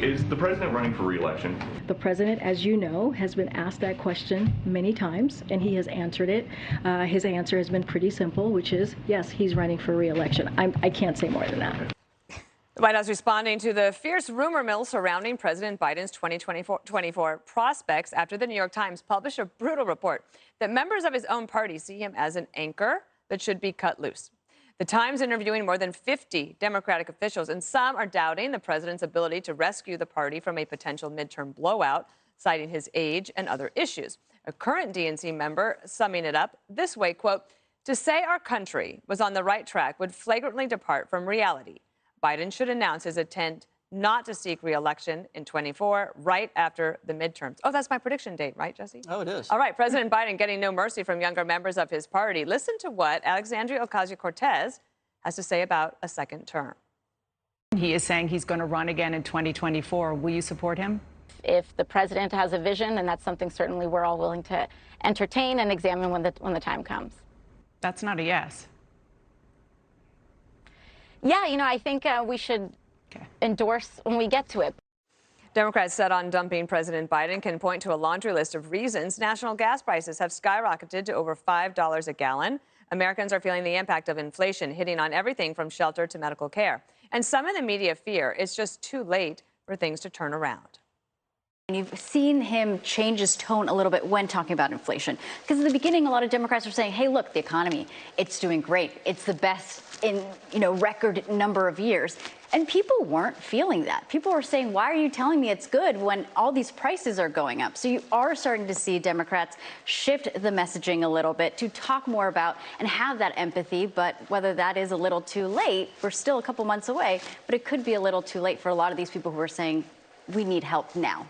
Is the president running for re-election? The president, as you know, has been asked that question many times, and he has answered it. His answer has been pretty simple, which is, yes, he's running for re-election. I can't say more than that. The White House responding to the fierce rumor mill surrounding President Biden's 2024 prospects after the New York Times published a brutal report that members of his own party see him as an anchor that should be cut loose. The Times interviewing more than 50 Democratic officials, and some are doubting the president's ability to rescue the party from a potential midterm blowout, citing his age and other issues. A current DNC member summing it up this way, quote, "To say our country was on the right track would flagrantly depart from reality. Biden should announce his intent not to seek re-election in 24, right after the midterms." Oh, that's my prediction date, right, Jesse? Oh, it is. All right, President Biden getting no mercy from younger members of his party. Listen to what Alexandria Ocasio-Cortez has to say about a second term. He is saying he's going to run again in 2024. Will you support him? If the president has a vision, and that's something certainly we're all willing to entertain and examine when the time comes. That's not a yes. Yeah, I think we should endorse when we get to it. Democrats set on dumping President Biden can point to a laundry list of reasons. National gas prices have skyrocketed to over $5 a gallon. Americans are feeling the impact of inflation hitting on everything from shelter to medical care. And some in the media fear it's just too late for things to turn around. You've seen him change his tone a little bit when talking about inflation. Because at the beginning, a lot of Democrats were saying, hey, look, the economy, it's doing great. It's the best in, record number of years. And people weren't feeling that. People were saying, why are you telling me it's good when all these prices are going up? So you are starting to see Democrats shift the messaging a little bit to talk more about and have that empathy. But whether that is a little too late, we're still a couple months away, but it could be a little too late for a lot of these people who are saying, we need help now.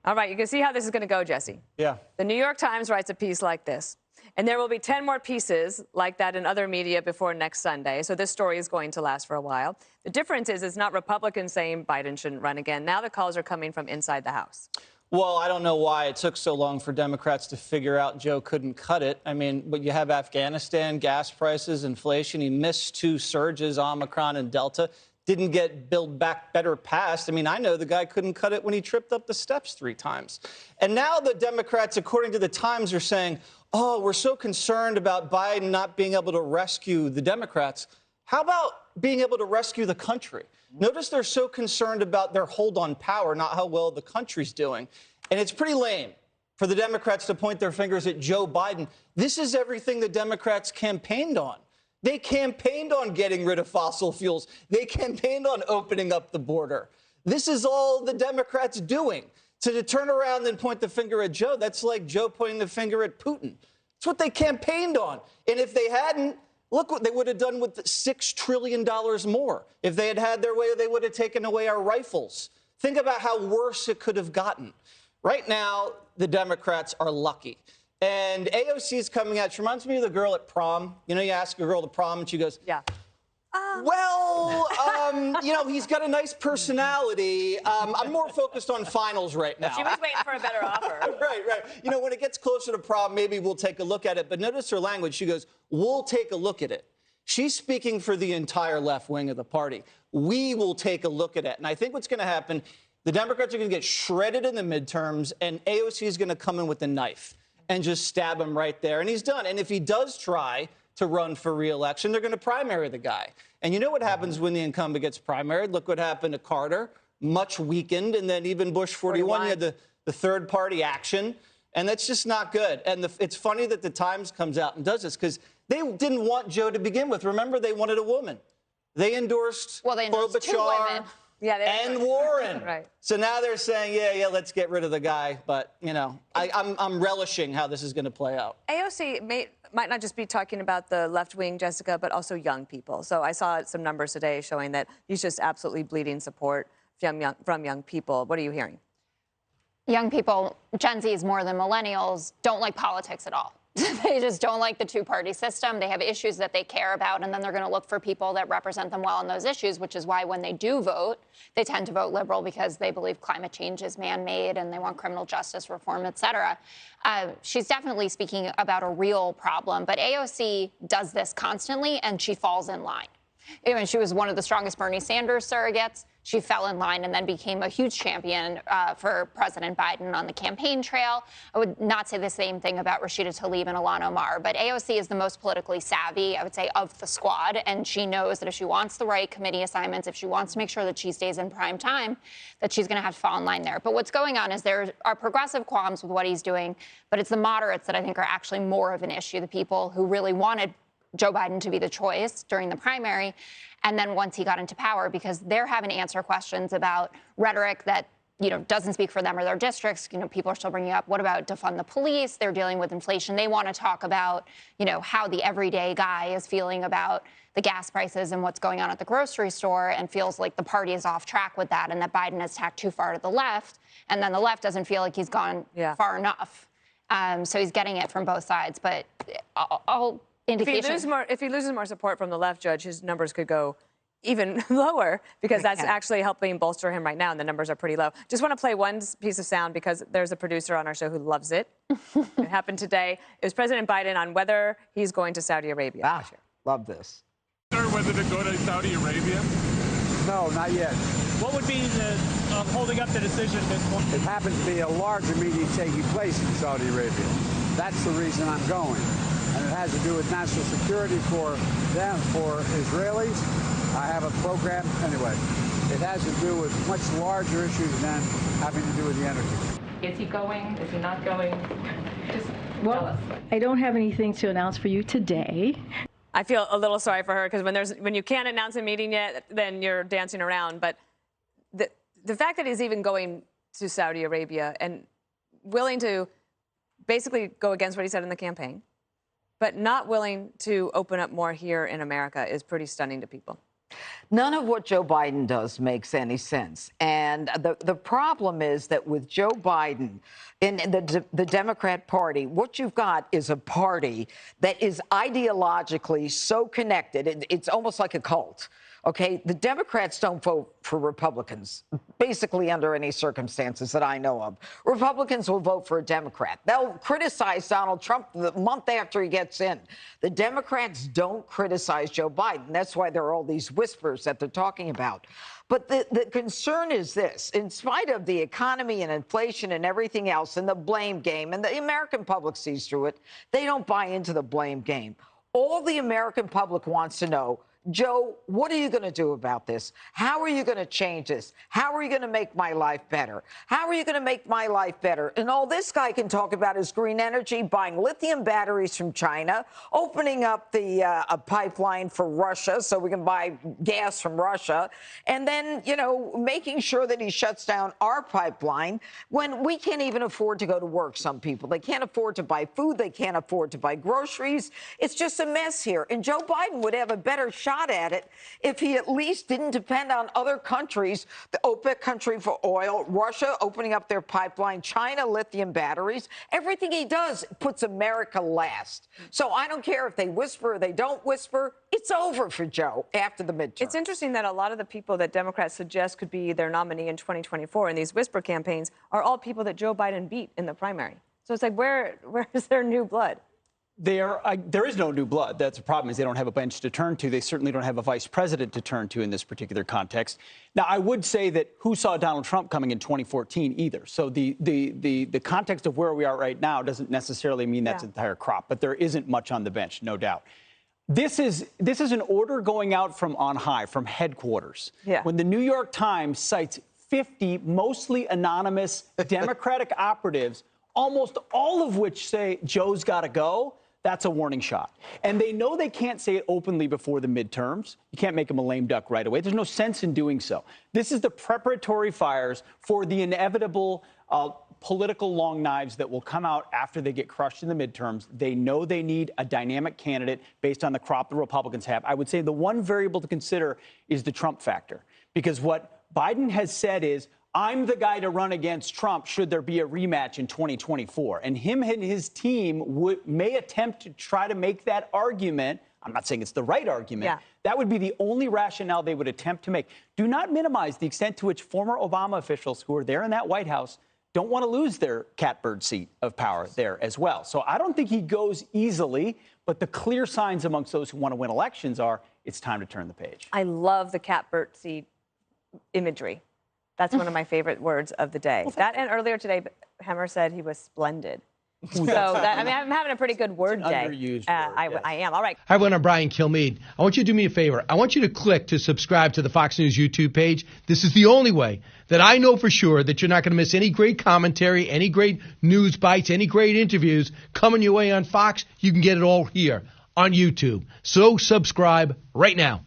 All right, you can see how this is going to go, Jesse. Yeah. The New York Times writes a piece like this, and there will be 10 more pieces like that in other media before next Sunday. So this story is going to last for a while. The difference is it's not Republicans saying Biden shouldn't run again. Now the calls are coming from inside the House. Well, I don't know why it took so long for Democrats to figure out Joe couldn't cut it. I mean, but you have Afghanistan, gas prices, inflation. He missed 2 surges, Omicron and Delta. Didn't get Build Back Better passed. I mean, I know the guy couldn't cut it when he tripped up the steps 3 times. And now the Democrats, according to the Times, are saying, oh, we're so concerned about Biden not being able to rescue the Democrats. How about being able to rescue the country? Notice they're so concerned about their hold on power, not how well the country's doing. And it's pretty lame for the Democrats to point their fingers at Joe Biden. This is everything the Democrats campaigned on. They campaigned on getting rid of fossil fuels. They campaigned on opening up the border. This is all the Democrats doing. To turn around and point the finger at Joe, that's like Joe pointing the finger at Putin. It's what they campaigned on. And if they hadn't, look what they would have done with the $6 trillion more. If they had had their way, they would have taken away our rifles. Think about how worse it could have gotten. Right now, the Democrats are lucky. And AOC is coming out. She reminds me of the girl at prom. You ask a girl to prom, and she goes, yeah. He's got a nice personality. I'm more focused on finals right now. She was waiting for a better offer. Right. When it gets closer to prom, maybe we'll take a look at it. But notice her language. She goes, we'll take a look at it. She's speaking for the entire left wing of the party. We will take a look at it. And I think what's going to happen, the Democrats are going to get shredded in the midterms, and AOC is going to come in with a knife and just stab him right there. And he's done. And if he does try to run for re-election, they're going to primary the guy. And you know what happens when the incumbent gets primaried? Look what happened to Carter, much weakened. And then even Bush 41, you had the third-party action. And that's just not good. And it's funny that the Times comes out and does this because they didn't want Joe to begin with. Remember, they wanted a woman. They endorsed Klobuchar and Warren. Right. So now they're saying, yeah, let's get rid of the guy. But, I'm relishing how this is going to play out. AOC might not just be talking about the left wing, Jessica, but also young people. So I saw some numbers today showing that he's just absolutely bleeding support from young people. What are you hearing? Young people, Gen Zs more than millennials, don't like politics at all. They just don't like the two-party system. They have issues that they care about, and then they're going to look for people that represent them well on those issues, which is why when they do vote, they tend to vote liberal because they believe climate change is man-made and they want criminal justice reform, et cetera. She's definitely speaking about a real problem, but AOC does this constantly, and she falls in line. Even she was one of the strongest Bernie Sanders surrogates. She fell in line and then became a huge champion for President Biden on the campaign trail. I would not say the same thing about Rashida Tlaib and Ilhan Omar, but AOC is the most politically savvy, I would say, of the squad. And she knows that if she wants the right committee assignments, if she wants to make sure that she stays in prime time, that she's going to have to fall in line there. But what's going on is there are progressive qualms with what he's doing, but it's the moderates that I think are actually more of an issue, the people who really wanted Joe Biden to be the choice during the primary. And then once he got into power, because they're having to answer questions about rhetoric that, doesn't speak for them or their districts. People are still bringing up, what about defund the police? They're dealing with inflation. They want to talk about, how the everyday guy is feeling about the gas prices and what's going on at the grocery store, and feels like the party is off track with that and that Biden has tacked too far to the left. And then the left doesn't feel like he's gone far enough. So he's getting it from both sides. But all indications. If he loses more support from the left, Judge, his numbers could go even lower, because that's actually helping bolster him right now, and the numbers are pretty low. Just want to play one piece of sound, because there's a producer on our show who loves it. It happened today. It was President Biden on whether he's going to Saudi Arabia. Ah, love this. Whether to go to Saudi Arabia? No, not yet. What would be the holding up the decision at this point? It happens to be a larger meeting taking place in Saudi Arabia. That's the reason I'm going. And it has to do with national security for them, for Israelis. I have a program. Anyway, it has to do with much larger issues than having to do with the energy. Is he going? Is he not going? Just tell us. I don't have anything to announce for you today. I feel a little sorry for her, because when you can't announce a meeting yet, then you're dancing around. But the fact that he's even going to Saudi Arabia and willing to basically go against what he said in the campaign, but not willing to open up more here in America, is pretty stunning to people. None of what Joe Biden does makes any sense. And the problem is that with Joe Biden in the Democrat Party, what you've got is a party that is ideologically so connected. It's almost like a cult. OK, the Democrats don't vote for Republicans, basically under any circumstances that I know of. Republicans will vote for a Democrat. They'll criticize Donald Trump the month after he gets in. The Democrats don't criticize Joe Biden. That's why there are all these whispers that they're talking about. But the concern is this: in spite of the economy and inflation and everything else and the blame game, and the American public sees through it, they don't buy into the blame game. All the American public wants to know, Joe, what are you going to do about this? How are you going to change this? How are you going to make my life better? How are you going to make my life better? And all this guy can talk about is green energy, buying lithium batteries from China, opening up the a pipeline for Russia so we can buy gas from Russia, and then, making sure that he shuts down our pipeline when we can't even afford to go to work, some people. They can't afford to buy food. They can't afford to buy groceries. It's just a mess here. And Joe Biden would have a better shot at it if he at least didn't depend on other countries, the OPEC country for oil, Russia opening up their pipeline, China lithium batteries. Everything he does puts America last. So I don't care if they whisper or they don't whisper. It's over for Joe after the midterm. It's interesting that a lot of the people that Democrats suggest could be their nominee in 2024 in these whisper campaigns are all people that Joe Biden beat in the primary. So it's like, where is their new blood? There is no new blood. That's the problem, is they don't have a bench to turn to. They certainly don't have a vice president to turn to in this particular context. Now, I would say that who saw Donald Trump coming in 2014 either? So the context of where we are right now doesn't necessarily mean that's an entire crop, but there isn't much on the bench, no doubt. This is an order going out from on high, from headquarters. Yeah. When the New York Times cites 50 mostly anonymous Democratic operatives, almost all of which say Joe's got to go, that's a warning shot. And they know they can't say it openly before the midterms. You can't make them a lame duck right away. There's no sense in doing so. This is the preparatory fires for the inevitable political long knives that will come out after they get crushed in the midterms. They know they need a dynamic candidate based on the crop the Republicans have. I would say the one variable to consider is the Trump factor, because what Biden has said is, I'm the guy to run against Trump should there be a rematch in 2024. And him and his team may attempt to try to make that argument. I'm not saying it's the right argument. Yeah. That would be the only rationale they would attempt to make. Do not minimize the extent to which former Obama officials who are there in that White House don't want to lose their catbird seat of power there as well. So I don't think he goes easily, but the clear signs amongst those who want to win elections are it's time to turn the page. I love the Cat Birdseed imagery. That's one of my favorite words of the day. That, and earlier today, Hemmer said he was splendid. So, that, I mean, I'm having a pretty good word day. Underused word, yes. I am. All right. Hi, everyone. I'm Brian Kilmeade. I want you to do me a favor. I want you to click to subscribe to the Fox News YouTube page. This is the only way that I know for sure that you're not going to miss any great commentary, any great news bites, any great interviews coming your way on Fox. You can get it all here on YouTube. So subscribe right now.